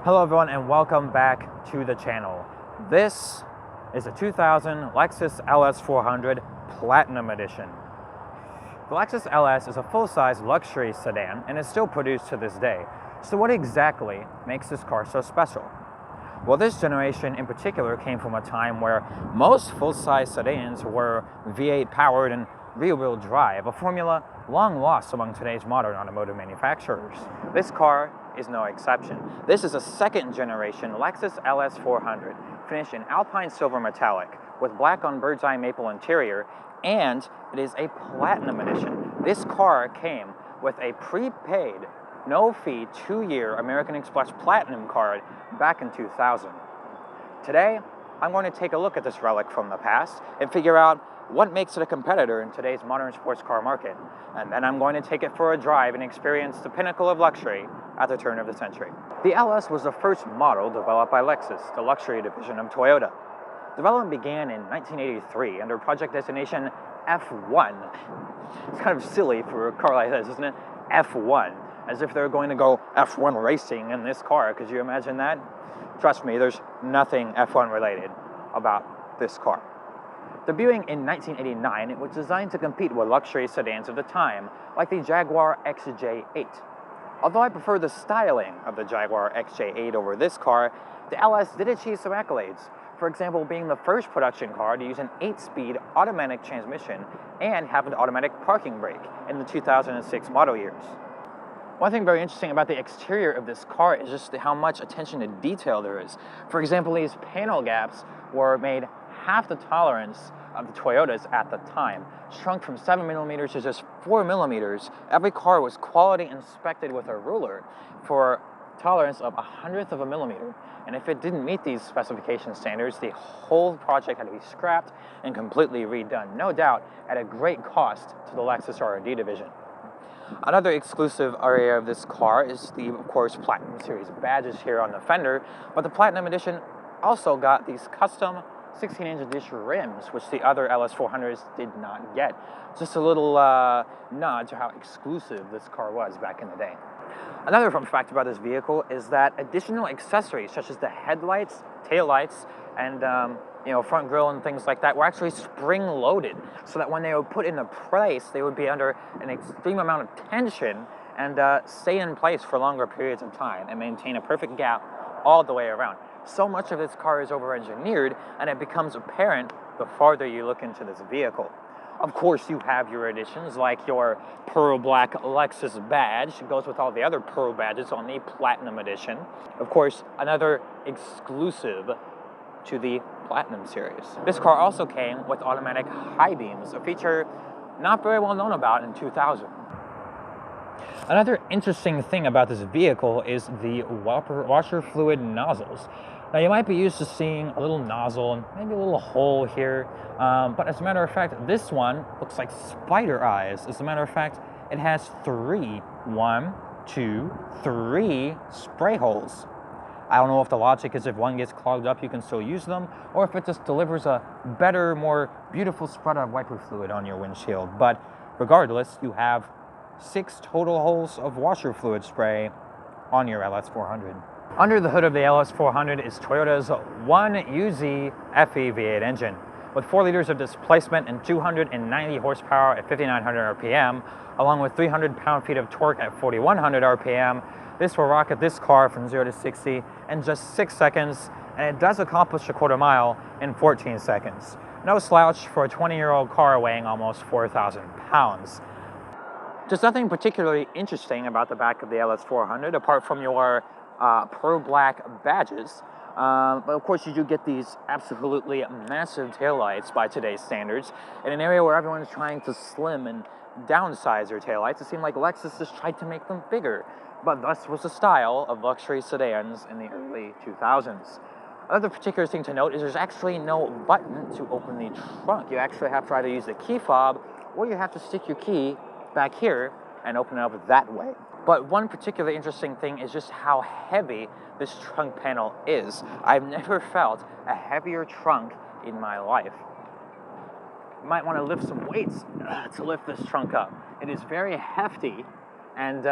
Hello everyone and welcome back to the channel. This is a 2000 Lexus LS400 Platinum Edition. The Lexus LS is a full-size luxury sedan and is still produced to this day. So what exactly makes this car so special? Well, this generation in particular came from a time where most full-size sedans were V8 powered and rear-wheel drive, a formula long lost among today's modern automotive manufacturers. This car is no exception. This is a second-generation Lexus LS400, finished in Alpine Silver Metallic, with black on bird's eye maple interior, and it is a Platinum Edition. This car came with a prepaid, no-fee, 2-year American Express Platinum card back in 2000. Today, I'm going to take a look at this relic from the past and figure out what makes it a competitor in today's modern sports car market. And then I'm going to take it for a drive and experience the pinnacle of luxury at the turn of the century. The LS was the first model developed by Lexus, the luxury division of Toyota. Development began in 1983 under project designation F1. It's kind of silly for a car like this, isn't it? F1, as if they're going to go F1 racing in this car. Could you imagine that? Trust me, there's nothing F1 related about this car. Debuting in 1989, it was designed to compete with luxury sedans of the time, like the Jaguar XJ8. Although I prefer the styling of the Jaguar XJ8 over this car, the LS did achieve some accolades. For example, being the first production car to use an 8-speed automatic transmission and have an automatic parking brake in the 2006 model years. One thing very interesting about the exterior of this car is just how much attention to detail there is. For example, these panel gaps were made half the tolerance of the Toyotas at the time, shrunk from 7mm to just 4mm. Every car was quality inspected with a ruler for tolerance of 1/100 of a millimeter. And if it didn't meet these specification standards, the whole project had to be scrapped and completely redone, no doubt at a great cost to the Lexus R&D division. Another exclusive area of this car is the, of course, Platinum Series badges here on the fender, but the Platinum Edition also got these custom 16-inch dish rims, which the other LS400s did not get. Just a little nod to how exclusive this car was back in the day. Another fun fact about this vehicle is that additional accessories such as the headlights, taillights, and front grille and things like that were actually spring-loaded, so that when they were put into place, they would be under an extreme amount of tension and stay in place for longer periods of time and maintain a perfect gap all the way around. So much of this car is over-engineered, and it becomes apparent the farther you look into this vehicle. Of course, you have your additions, like your pearl black Lexus badge. It goes with all the other pearl badges on the Platinum Edition. Of course, another exclusive to the Platinum series. This car also came with automatic high beams, a feature not very well known about in 2000. Another interesting thing about this vehicle is the washer fluid nozzles. Now, you might be used to seeing a little nozzle and maybe a little hole here, but as a matter of fact, this one looks like spider eyes. As a matter of fact, it has three spray holes. I don't know if the logic is if one gets clogged up, you can still use them, or if it just delivers a better, more beautiful spread of wiper fluid on your windshield. But regardless, you have 6 total holes of washer fluid spray on your LS400. Under the hood of the LS400 is Toyota's 1UZ FE V8 engine. With 4 liters of displacement and 290 horsepower at 5,900 RPM, along with 300 pound-feet of torque at 4,100 RPM, this will rocket this car from 0 to 60 in just 6 seconds, and it does accomplish a quarter mile in 14 seconds. No slouch for a 20-year-old car weighing almost 4,000 pounds. There's nothing particularly interesting about the back of the LS400 apart from your pearl black badges, but of course you do get these absolutely massive taillights by today's standards. In an area where everyone's trying to slim and downsize their taillights, it seemed like Lexus just tried to make them bigger, but thus was the style of luxury sedans in the early 2000s. Another particular thing to note is there's actually no button to open the trunk. You actually have to either use the key fob or you have to stick your key back here and open it up that way. But one particularly interesting thing is just how heavy this trunk panel is. I've never felt a heavier trunk in my life. You might want to lift some weights to lift this trunk up. It is very hefty, and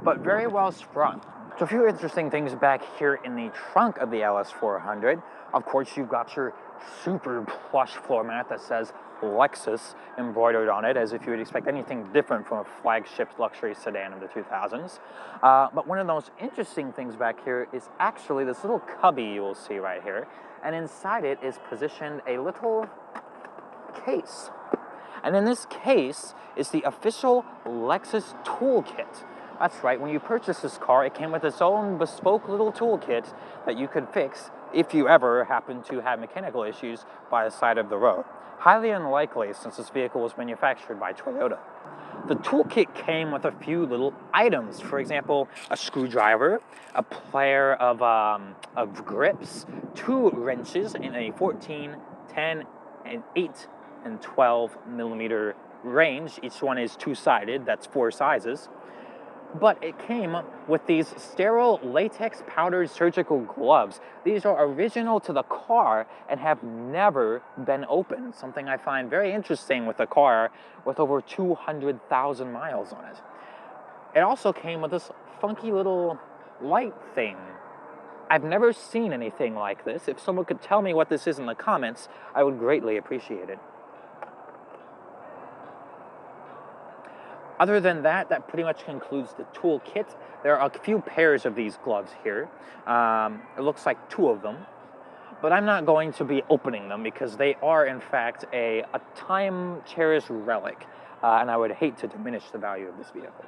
but very well sprung. So a few interesting things back here in the trunk of the LS400. Of course, you've got your super plush floor mat that says Lexus embroidered on it, as if you would expect anything different from a flagship luxury sedan of the 2000s. But one of the most interesting things back here is actually this little cubby you will see right here, and inside it is positioned a little case. And in this case is the official Lexus toolkit. That's right, when you purchased this car, it came with its own bespoke little toolkit that you could fix if you ever happen to have mechanical issues by the side of the road. Highly unlikely, since this vehicle was manufactured by Toyota. The toolkit came with a few little items. For example, a screwdriver, a pair of grips, 2 wrenches in a 14, 10, and 8, and 12 millimeter range. Each one is 2-sided, that's 4 sizes. But it came with these sterile latex powdered surgical gloves. These are original to the car and have never been opened, something I find very interesting with a car with over 200,000 miles on it. It also came with this funky little light thing. I've never seen anything like this. If someone could tell me what this is in the comments, I would greatly appreciate it. Other than that, that pretty much concludes the toolkit. There are a few pairs of these gloves here. It looks like 2 of them. But I'm not going to be opening them because they are, in fact, a time-cherished relic. And I would hate to diminish the value of this vehicle.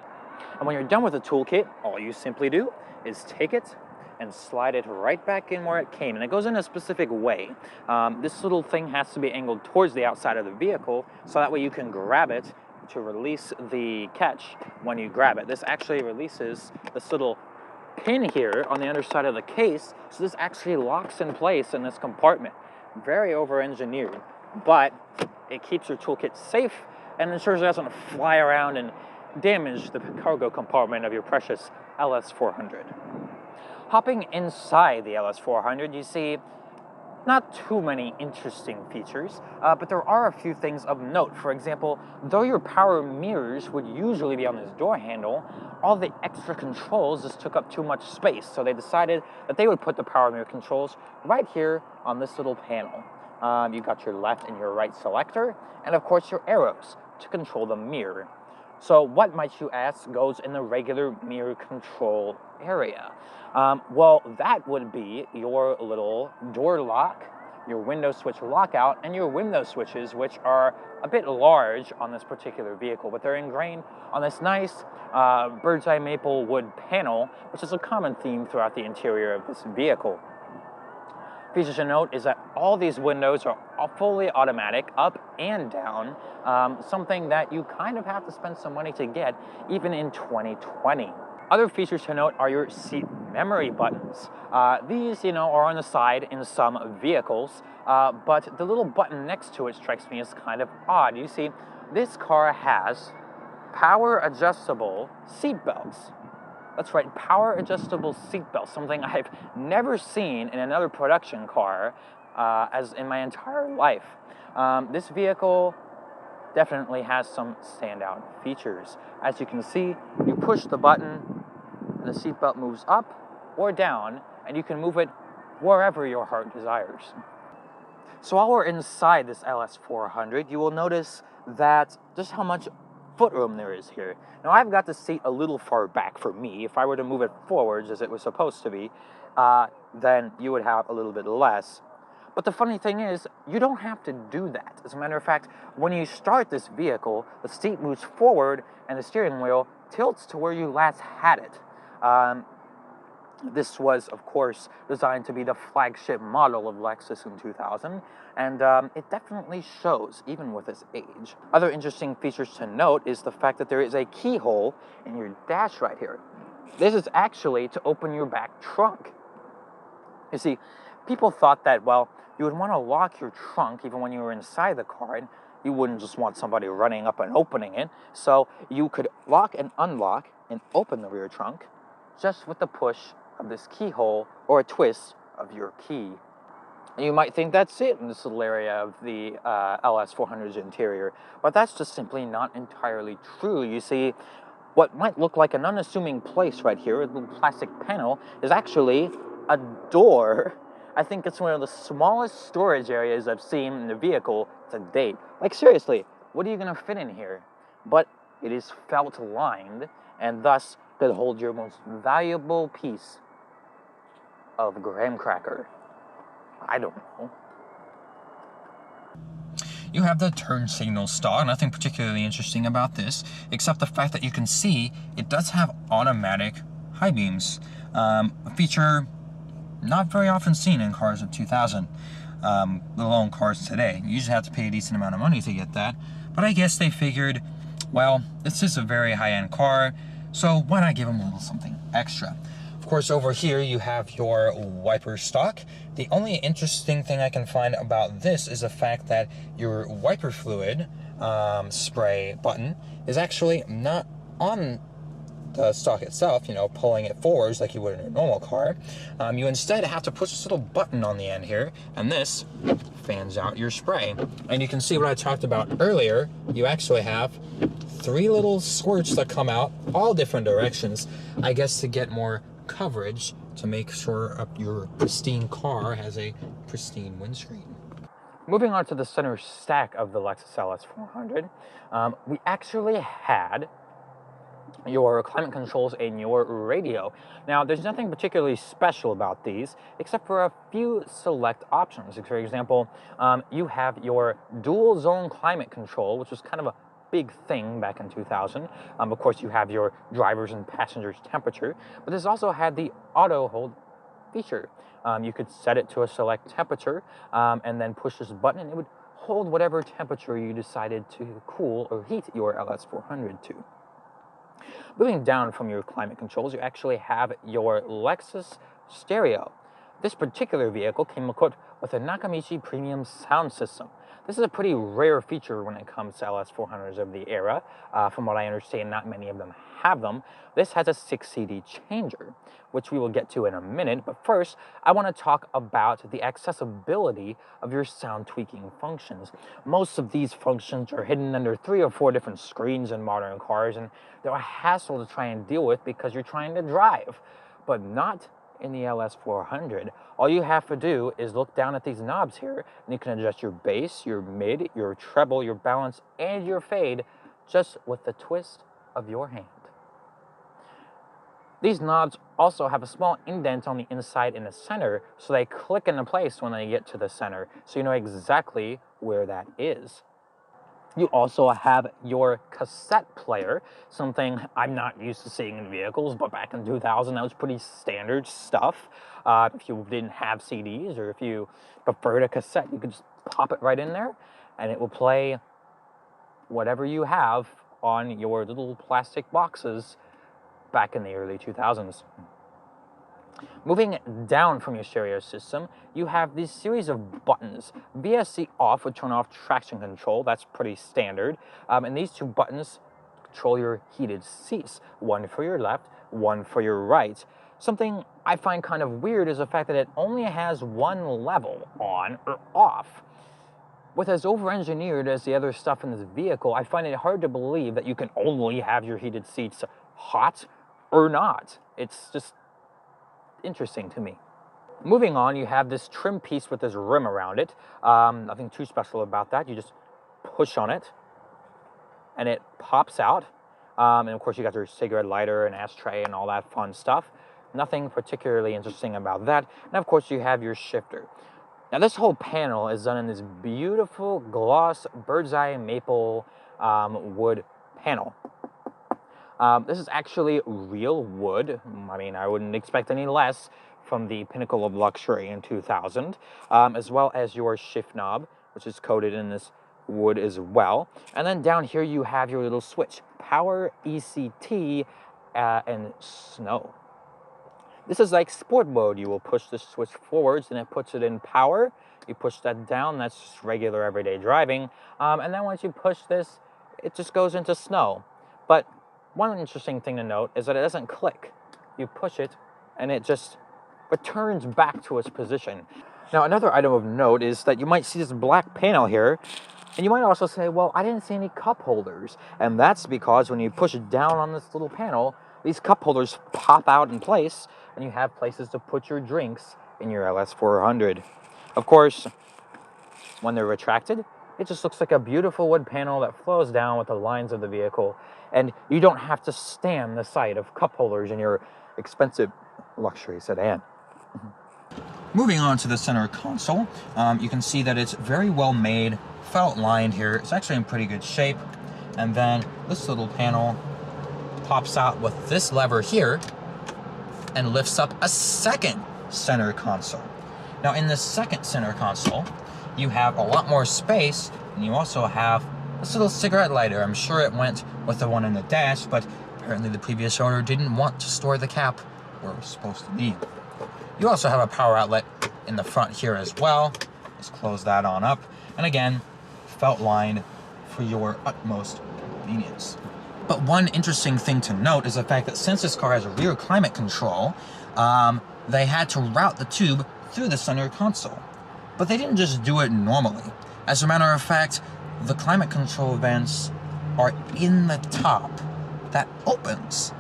And when you're done with the toolkit, all you simply do is take it and slide it right back in where it came. And it goes in a specific way. This little thing has to be angled towards the outside of the vehicle, so that way you can grab it to release the catch when you grab it. This actually releases this little pin here on the underside of the case, so this actually locks in place in this compartment. Very over-engineered, but it keeps your toolkit safe and ensures it doesn't fly around and damage the cargo compartment of your precious LS400. Hopping inside the LS400, you see not too many interesting features, but there are a few things of note. For example, though your power mirrors would usually be on this door handle, all the extra controls just took up too much space, so they decided that they would put the power mirror controls right here on this little panel. You've got your left and your right selector, and of course your arrows to control the mirror. So what, might you ask, goes in the regular mirror control area? Well, that would be your little door lock, your window switch lockout, and your window switches, which are a bit large on this particular vehicle, but they're ingrained on this nice bird's eye maple wood panel, which is a common theme throughout the interior of this vehicle. Feature to note is that all these windows are fully automatic, up and down, something that you kind of have to spend some money to get, even in 2020. Other features to note are your seat memory buttons. These, are on the side in some vehicles, but the little button next to it strikes me as kind of odd. You see, this car has power adjustable seat belts. That's right, power adjustable seat belts, something I've never seen in another production car as in my entire life. This vehicle definitely has some standout features. As you can see, you push the button, the seatbelt moves up or down, and you can move it wherever your heart desires. So while we're inside this LS400, you will notice that just how much footroom there is here. Now I've got the seat a little far back for me. If I were to move it forwards as it was supposed to be, then you would have a little bit less. But the funny thing is, you don't have to do that. As a matter of fact, when you start this vehicle, the seat moves forward and the steering wheel tilts to where you last had it. This was, of course, designed to be the flagship model of Lexus in 2000, and it definitely shows, even with its age. Other interesting features to note is the fact that there is a keyhole in your dash right here. This is actually to open your back trunk. You see, people thought that, well, you would want to lock your trunk even when you were inside the car, and you wouldn't just want somebody running up and opening it, so you could lock and unlock and open the rear trunk just with the push of this keyhole or a twist of your key. And you might think that's it in this little area of the LS400's interior, but that's just simply not entirely true. You see, what might look like an unassuming place right here, a little plastic panel, is actually a door. I think it's one of the smallest storage areas I've seen in the vehicle to date. Like seriously, what are you gonna fit in here? But it is felt lined and thus could hold your most valuable piece of graham cracker. I don't know. You have the turn signal star. Nothing particularly interesting about this, except the fact that you can see it does have automatic high beams. A feature not very often seen in cars of 2000, let alone cars today. You usually have to pay a decent amount of money to get that. But I guess they figured, well, this is a very high-end car, so why not give them a little something extra? Of course, over here you have your wiper stock. The only interesting thing I can find about this is the fact that your wiper fluid spray button is actually not on the stock itself, you know, pulling it forwards like you would in a normal car. You instead have to push this little button on the end here, and this fans out your spray. And you can see what I talked about earlier. You actually have 3 little squirts that come out all different directions, I guess to get more coverage, to make sure your pristine car has a pristine windscreen. Moving on to the center stack of the Lexus LS400, we actually had your climate controls and your radio. Now, there's nothing particularly special about these, except for a few select options. For example, you have your dual zone climate control, which was kind of a big thing back in 2000. Of course, you have your driver's and passenger's temperature, but this also had the auto hold feature. You could set it to a select temperature and then push this button and it would hold whatever temperature you decided to cool or heat your LS400 to. Moving down from your climate controls, you actually have your Lexus stereo. This particular vehicle came equipped with a Nakamichi premium sound system. This is a pretty rare feature when it comes to LS400s of the era. From what I understand, not many of them have them. This has a 6 CD changer, which we will get to in a minute. But first, I want to talk about the accessibility of your sound tweaking functions. Most of these functions are hidden under 3 or 4 different screens in modern cars, and they're a hassle to try and deal with because you're trying to drive, but not in the LS400. All you have to do is look down at these knobs here, and you can adjust your bass, your mid, your treble, your balance, and your fade just with the twist of your hand. These knobs also have a small indent on the inside in the center, so they click into place when they get to the center, so you know exactly where that is. You also have your cassette player, something I'm not used to seeing in vehicles, but back in 2000 that was pretty standard stuff. If you didn't have CDs or if you preferred a cassette, you could just pop it right in there and it will play whatever you have on your little plastic boxes back in the early 2000s. Moving down from your stereo system, you have this series of buttons. VSC off would turn off traction control, that's pretty standard. And these 2 buttons control your heated seats, one for your left, one for your right. Something I find kind of weird is the fact that it only has 1 level, on or off. With as over-engineered as the other stuff in this vehicle, I find it hard to believe that you can only have your heated seats hot or not. It's just interesting to me. Moving on, you have this trim piece with this rim around it. Nothing too special about that. You just push on it and it pops out. And of course you got your cigarette lighter and ashtray and all that fun stuff. Nothing particularly interesting about that. And of course you have your shifter. Now this whole panel is done in this beautiful gloss bird's eye maple wood panel. This is actually real wood. I mean, I wouldn't expect any less from the pinnacle of luxury in 2000, as well as your shift knob, which is coated in this wood as well. And then down here you have your little switch, power, ECT, and snow. This is like sport mode. You will push this switch forwards and it puts it in power. You push that down, that's just regular everyday driving. And then once you push this, it just goes into snow. But one interesting thing to note is that it doesn't click. You push it and it just returns back to its position. Now another item of note is that you might see this black panel here. And you might also say, well, I didn't see any cup holders. And that's because when you push down on this little panel, these cup holders pop out in place, and you have places to put your drinks in your LS400. Of course, when they're retracted, it just looks like a beautiful wood panel that flows down with the lines of the vehicle, and you don't have to stand the sight of cup holders in your expensive luxury sedan. Moving on to the center console, you can see that it's very well made, felt lined here. It's actually in pretty good shape. And then this little panel pops out with this lever here and lifts up a second center console. Now in the second center console, you have a lot more space, and you also have this little cigarette lighter. I'm sure it went with the one in the dash, but apparently the previous owner didn't want to store the cap where it was supposed to be. You also have a power outlet in the front here as well. Let's close that on up. And again, felt lined for your utmost convenience. But one interesting thing to note is the fact that since this car has a rear climate control, they had to route the tube through the center console. But they didn't just do it normally. As a matter of fact, the climate control vents are in the top that opens.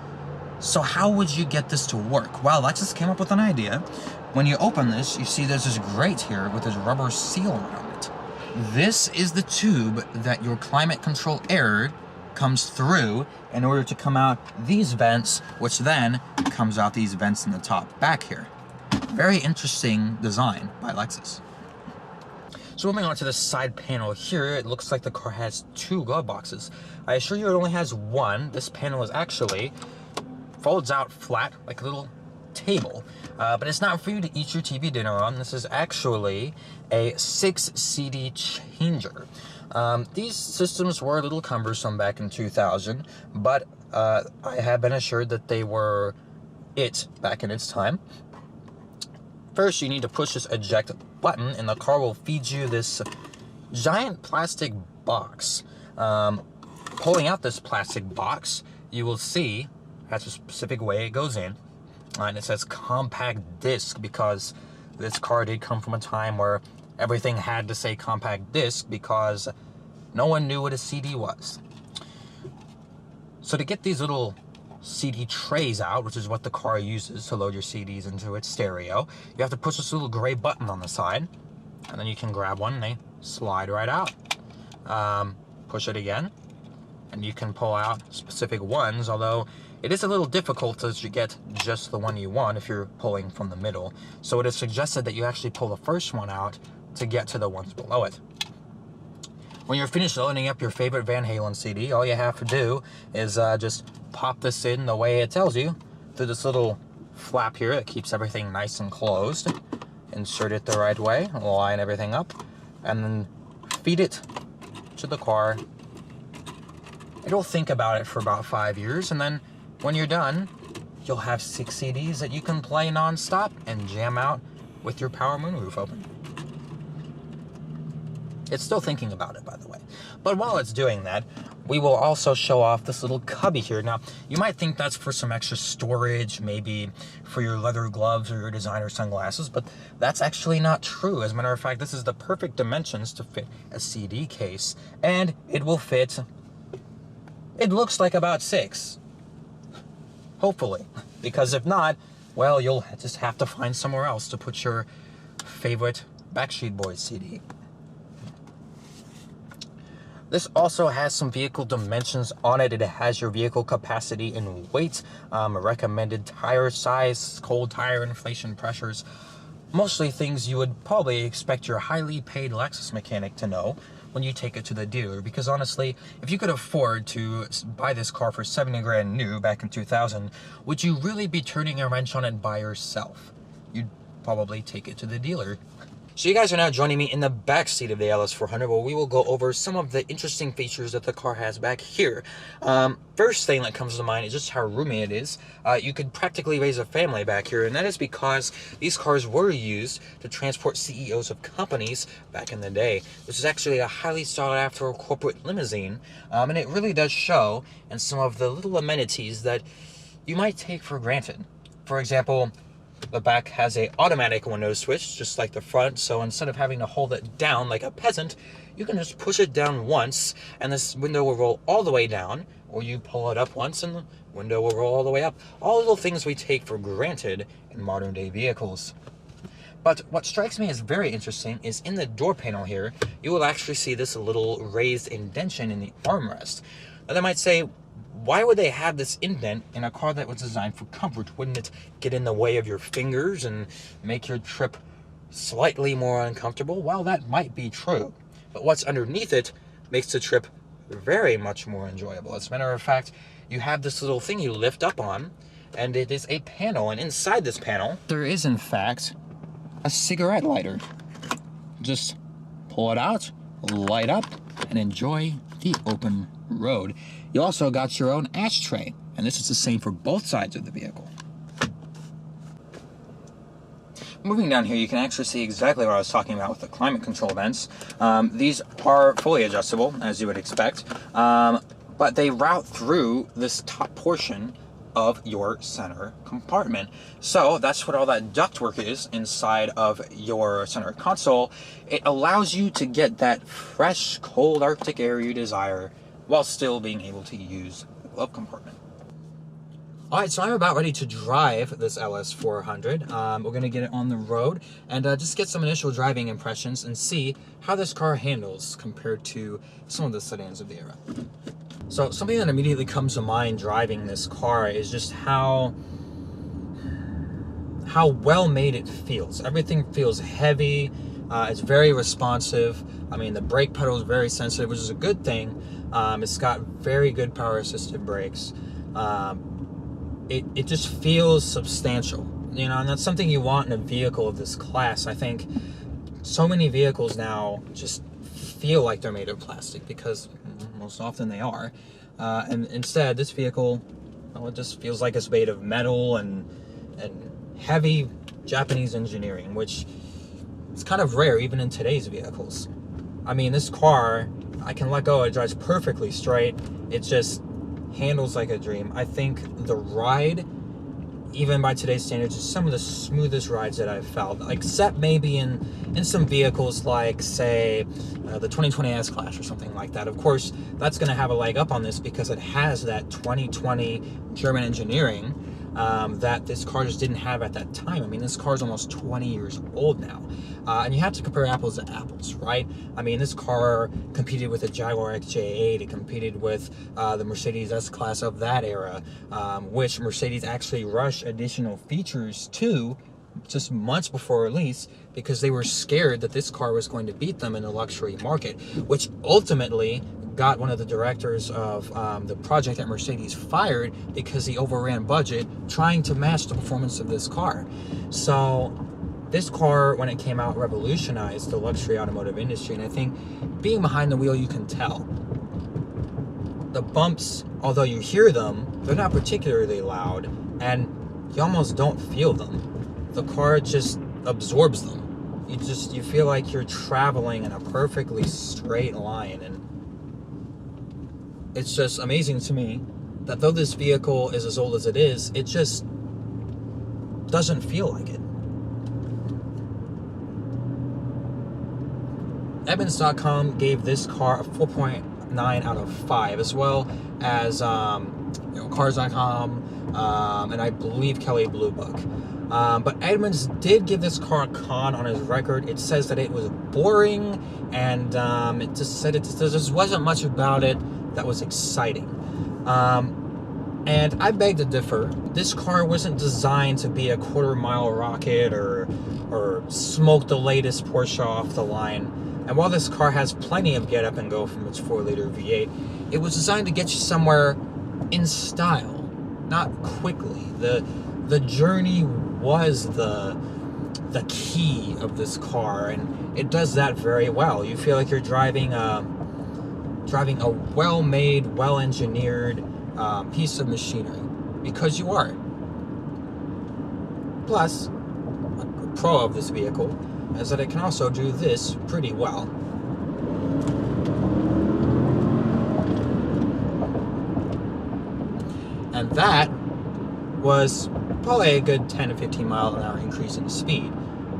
So how would you get this to work? Well, Lexus came up with an idea. When you open this, you see there's this grate here with this rubber seal around it. This is the tube that your climate control air comes through in order to come out these vents, which then comes out these vents in the top back here. Very interesting design by Lexus. So moving on to the side panel here, it looks like the car has two glove boxes. I assure you it only has one. This panel is actually folds out flat like a little table, but it's not for you to eat your TV dinner on. This is actually a 6 CD changer. These systems were a little cumbersome back in 2000, but I have been assured that they were it back in its time. First, you need to push this eject button, and the car will feed you this giant plastic box. Pulling out this plastic box, you will see that's a specific way it goes in, and it says compact disc because this car did come from a time where everything had to say compact disc because no one knew what a CD was. So to get these little CD trays out, which is what the car uses to load your CDs into its stereo, you have to push this little gray button on the side, and then you can grab one and they slide right out. Push it again, and you can pull out specific ones, although it is a little difficult to get just the one you want if you're pulling from the middle. So it is suggested that you actually pull the first one out to get to the ones below it. When you're finished loading up your favorite Van Halen CD, all you have to do is just pop this in the way it tells you through this little flap here that keeps everything nice and closed. Insert it the right way, line everything up, and then feed it to the car. It'll think about it for about 5 years, and then when you're done, you'll have 6 CDs that you can play non-stop and jam out with your power moonroof open. It's still thinking about it, by the way. But while it's doing that, we will also show off this little cubby here. Now, you might think that's for some extra storage, maybe for your leather gloves or your designer sunglasses, but that's actually not true. As a matter of fact, this is the perfect dimensions to fit a CD case, and it will fit, it looks like about 6. Hopefully. Because if not, well, you'll just have to find somewhere else to put your favorite Backstreet Boys CD. This also has some vehicle dimensions on it. It has your vehicle capacity and weight, recommended tire size, cold tire inflation pressures, mostly things you would probably expect your highly paid Lexus mechanic to know when you take it to the dealer. Because honestly, if you could afford to buy this car for 70 grand new back in 2000, would you really be turning a wrench on it by yourself? You'd probably take it to the dealer. So you guys are now joining me in the back seat of the LS400, where we will go over some of the interesting features that the car has back here. First thing that comes to mind is just how roomy it is. You could practically raise a family back here, and that is because these cars were used to transport CEOs of companies back in the day. This is actually a highly sought after corporate limousine, and it really does show in some of the little amenities that you might take for granted. For example, The back has a automatic window switch, just like the front, so instead of having to hold it down like a peasant, you can just push it down once, and this window will roll all the way down, or you pull it up once, and the window will roll all the way up. All little things we take for granted in modern-day vehicles. But what strikes me as very interesting is in the door panel here, you will actually see this little raised indentation in the armrest. Now they might say, why would they have this indent in a car that was designed for comfort? Wouldn't it get in the way of your fingers and make your trip slightly more uncomfortable? Well, that might be true. But what's underneath it makes the trip very much more enjoyable. As a matter of fact, you have this little thing you lift up on, and it is a panel. And inside this panel, there is, in fact, a cigarette lighter. Just pull it out, light up, and enjoy the open road. You also got your own ashtray, and this is the same for both sides of the vehicle. Moving down here, you can actually see exactly what I was talking about with the climate control vents. These are fully adjustable, as you would expect, but they route through this top portion of your center compartment. So that's what all that ductwork is inside of your center console. It allows you to get that fresh, cold Arctic air you desire while still being able to use the glove compartment. Alright, so I'm about ready to drive this LS400. We're going to get it on the road and just get some initial driving impressions and see how this car handles compared to some of the sedans of the era. So something that immediately comes to mind driving this car is just how well made it feels. Everything feels heavy. It's very responsive. I mean, the brake pedal is very sensitive, which is a good thing. It's got very good power assisted brakes. It just feels substantial, you know, and that's something you want in a vehicle of this class. I think so many vehicles now just feel like they're made of plastic because most often they are. And instead, this vehicle, well, it just feels like it's made of metal and heavy Japanese engineering, which is kind of rare even in today's vehicles. I mean, this car, I can let go, it drives perfectly straight. It just handles like a dream. I think the ride, even by today's standards, is some of the smoothest rides that I've felt, except maybe in some vehicles like, say, the 2020 S-Class or something like that. Of course, that's going to have a leg up on this because it has that 2020 German engineering that this car just didn't have at that time. I mean, this car is almost 20 years old now. And you have to compare apples to apples, right? I mean, this car competed with the Jaguar XJ8. It competed with the Mercedes S-Class of that era, which Mercedes actually rushed additional features to just months before release because they were scared that this car was going to beat them in the luxury market, which ultimately got one of the directors of the project at Mercedes fired because he overran budget trying to match the performance of this car. So this car, when it came out, revolutionized the luxury automotive industry, and I think being behind the wheel, you can tell. The bumps, although you hear them, they're not particularly loud, and you almost don't feel them. The car just absorbs them. You feel like you're traveling in a perfectly straight line, and it's just amazing to me that though this vehicle is as old as it is, it just doesn't feel like it. Edmunds.com gave this car a 4.9 out of 5, as well as Cars.com and I believe Kelley Blue Book. But Edmunds did give this car a con on his record. It says that it was boring, and it just said there just wasn't much about it that was exciting. And I beg to differ. This car wasn't designed to be a quarter-mile rocket or smoke the latest Porsche off the line. And while this car has plenty of get up and go from its 4-liter V8, it was designed to get you somewhere in style, not quickly. The journey was the key of this car, and it does that very well. You feel like you're driving a well-made, well-engineered piece of machinery, because you are. Plus, a pro of this vehicle is that it can also do this pretty well. And that was probably a good 10 to 15 mile an hour increase in speed.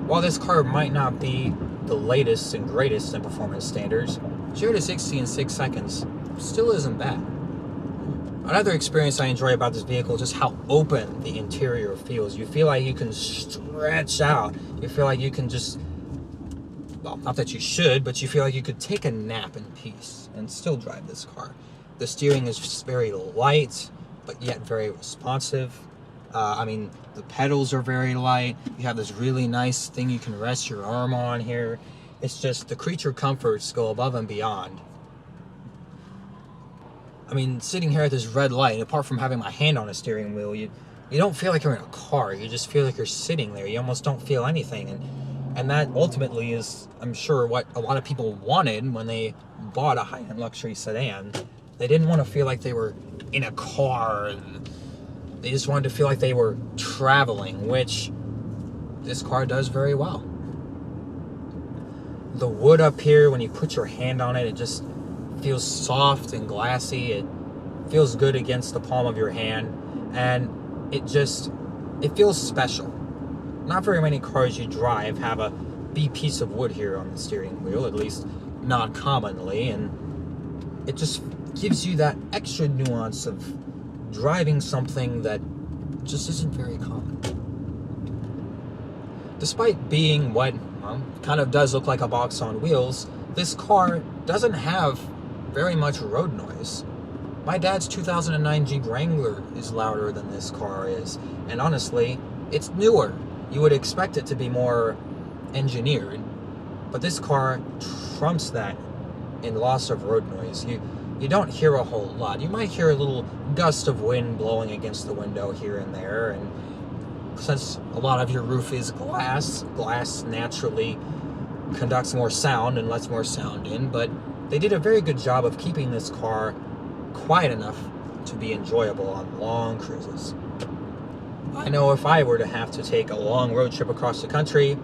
While this car might not be the latest and greatest in performance standards, 0 to 60 in 6 seconds still isn't bad. Another experience I enjoy about this vehicle is just how open the interior feels. You feel like you can stretch out. You feel like you can just, well, not that you should, but you feel like you could take a nap in peace and still drive this car. The steering is just very light, but yet very responsive. I mean, the pedals are very light. You have this really nice thing you can rest your arm on here. It's just the creature comforts go above and beyond. I mean, sitting here at this red light, apart from having my hand on a steering wheel, you don't feel like you're in a car. You just feel like you're sitting there. You almost don't feel anything. And that ultimately is, I'm sure, what a lot of people wanted when they bought a high-end luxury sedan. They didn't want to feel like they were in a car. And they just wanted to feel like they were traveling, which this car does very well. The wood up here, when you put your hand on it, it just feels soft and glassy. It feels good against the palm of your hand, and it feels special. Not very many cars you drive have a big piece of wood here on the steering wheel, at least not commonly, and it just gives you that extra nuance of driving something that just isn't very common. Despite being what kind of does look like a box on wheels, this car doesn't have very much road noise. My dad's 2009 Jeep Wrangler is louder than this car is, and honestly, it's newer. You would expect it to be more engineered, but this car trumps that in loss of road noise. You don't hear a whole lot. You might hear a little gust of wind blowing against the window here and there, and since a lot of your roof is glass naturally conducts more sound and lets more sound in, but they did a very good job of keeping this car quiet enough to be enjoyable on long cruises. I know if I were to have to take a long road trip across the country,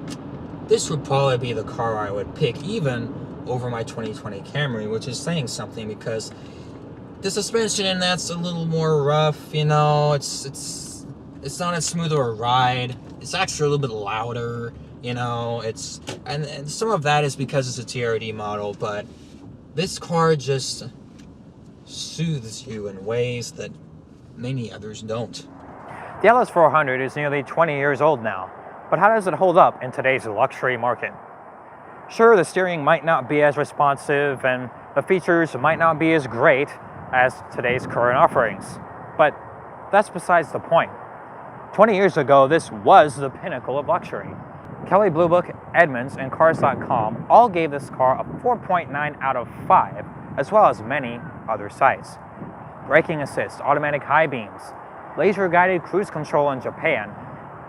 this would probably be the car I would pick, even over my 2020 Camry, which is saying something because the suspension in that's a little more rough, you know, it's not as smooth of a ride. It's actually a little bit louder, you know, and some of that is because it's a TRD model, but this car just soothes you in ways that many others don't. The LS400 is nearly 20 years old now, but how does it hold up in today's luxury market? Sure, the steering might not be as responsive and the features might not be as great as today's current offerings, but that's besides the point. 20 years ago, this was the pinnacle of luxury. Kelley Blue Book, Edmunds, and Cars.com all gave this car a 4.9 out of 5, as well as many other sites. Braking assist, automatic high beams, laser-guided cruise control in Japan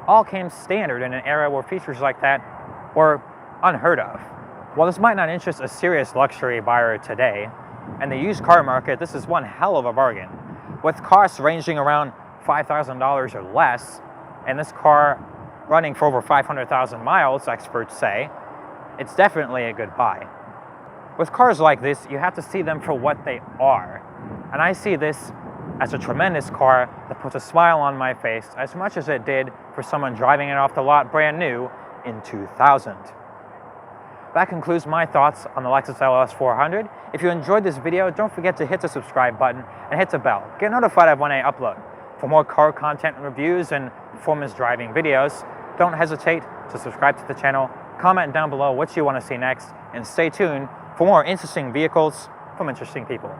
all came standard in an era where features like that were unheard of. While this might not interest a serious luxury buyer today, in the used car market, this is one hell of a bargain. With costs ranging around $5,000 or less, and this car running for over 500,000 miles, experts say, it's definitely a good buy. With cars like this, you have to see them for what they are. And I see this as a tremendous car that puts a smile on my face as much as it did for someone driving it off the lot brand new in 2000. That concludes my thoughts on the Lexus LS400. If you enjoyed this video, don't forget to hit the subscribe button and hit the bell. Get notified of when I upload. For more car content reviews and performance driving videos, don't hesitate to subscribe to the channel, comment down below what you want to see next, and stay tuned for more interesting vehicles from interesting people.